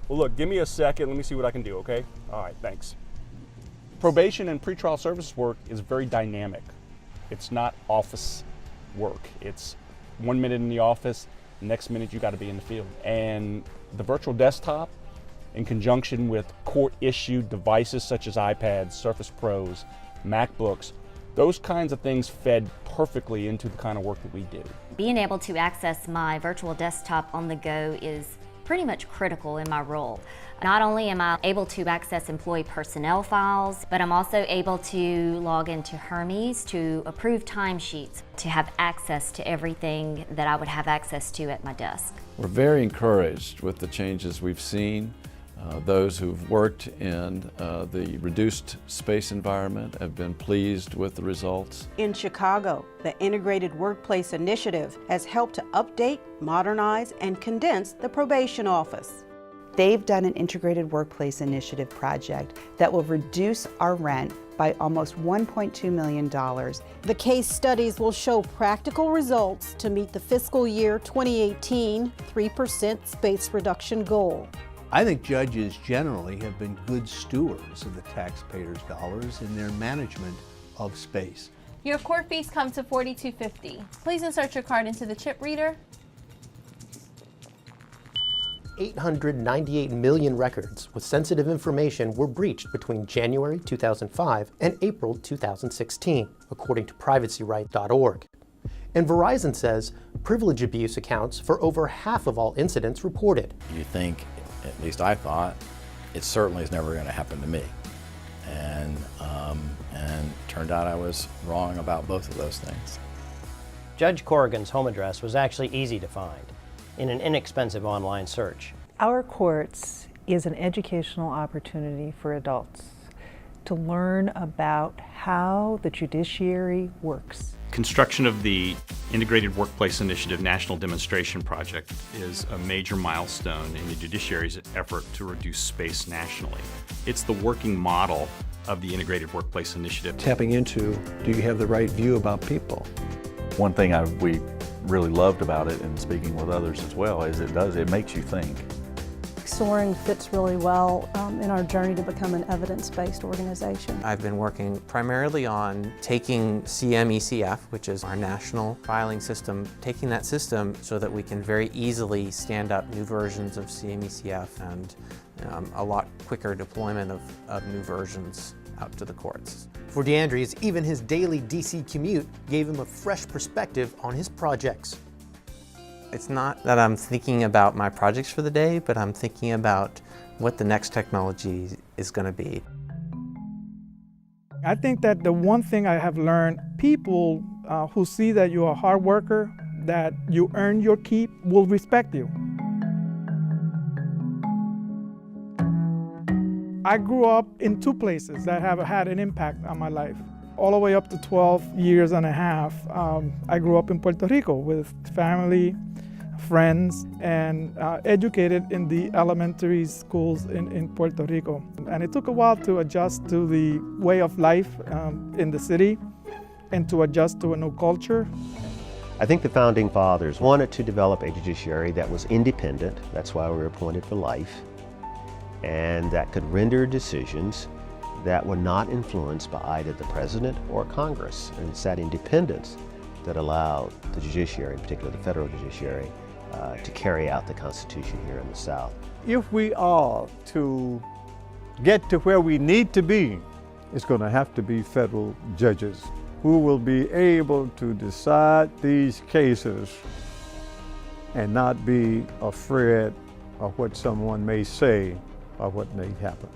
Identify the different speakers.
Speaker 1: Well, look, give me a second. Let me see what I can do, okay? All right, thanks. Probation and pretrial services work is very dynamic. It's not office work. It's 1 minute in the office, next minute you got to be in the field. And the virtual desktop, in conjunction with court-issued devices such as iPads, Surface Pros, MacBooks, those kinds of things fed perfectly into the kind of work that we do.
Speaker 2: Being able to access my virtual desktop on the go is pretty much critical in my role. Not only am I able to access employee personnel files, but I'm also able to log into Hermes to approve timesheets, to have access to everything that I would have access to at my desk.
Speaker 3: We're very encouraged with the changes we've seen. Those who've worked in the reduced space environment have been pleased with the results.
Speaker 4: In Chicago, the Integrated Workplace Initiative has helped to update, modernize, and condense the probation office.
Speaker 5: They've done an Integrated Workplace Initiative project that will reduce our rent by almost $1.2 million.
Speaker 4: The case studies will show practical results to meet the fiscal year 2018 3% space reduction goal.
Speaker 6: I think judges generally have been good stewards of the taxpayers' dollars in their management of space.
Speaker 7: Your court fees come to $42.50. Please insert your card into the chip reader.
Speaker 8: 898 million records with sensitive information were breached between January 2005 and April 2016, according to privacyright.org. And Verizon says privilege abuse accounts for over half of all incidents reported.
Speaker 9: You think, at least I thought, it certainly is never going to happen to me. And turned out I was wrong about both of those things.
Speaker 10: Judge Corrigan's home address was actually easy to find in an inexpensive online search.
Speaker 11: Our courts is an educational opportunity for adults to learn about how the judiciary works.
Speaker 12: Construction of the Integrated Workplace Initiative National Demonstration Project is a major milestone in the judiciary's effort to reduce space nationally. It's the working model of the Integrated Workplace Initiative.
Speaker 6: Tapping into, do you have the right view about people?
Speaker 13: One thing we really loved about it, and speaking with others as well, is it makes you think.
Speaker 14: Soaring fits really well in our journey to become an evidence-based organization.
Speaker 15: I've been working primarily on taking CMECF, which is our national filing system, taking that system so that we can very easily stand up new versions of CMECF and a lot quicker deployment of new versions out to the courts.
Speaker 8: For DeAndres, even his daily DC commute gave him a fresh perspective on his projects.
Speaker 15: It's not that I'm thinking about my projects for the day, but I'm thinking about what the next technology is going to be.
Speaker 16: I think that the one thing I have learned, people who see that you're a hard worker, that you earn your keep, will respect you. I grew up in two places that have had an impact on my life. All the way up to 12 years and a half, I grew up in Puerto Rico with family, friends, and educated in the elementary schools in Puerto Rico. And it took a while to adjust to the way of life in the city and to adjust to a new culture.
Speaker 17: I think the Founding Fathers wanted to develop a judiciary that was independent, that's why we were appointed for life, and that could render decisions that were not influenced by either the President or Congress. And it's that independence that allowed the judiciary, in particular the federal judiciary, to carry out the Constitution here in the South.
Speaker 6: If we are to get to where we need to be, it's going to have to be federal judges who will be able to decide these cases and not be afraid of what someone may say or what may happen.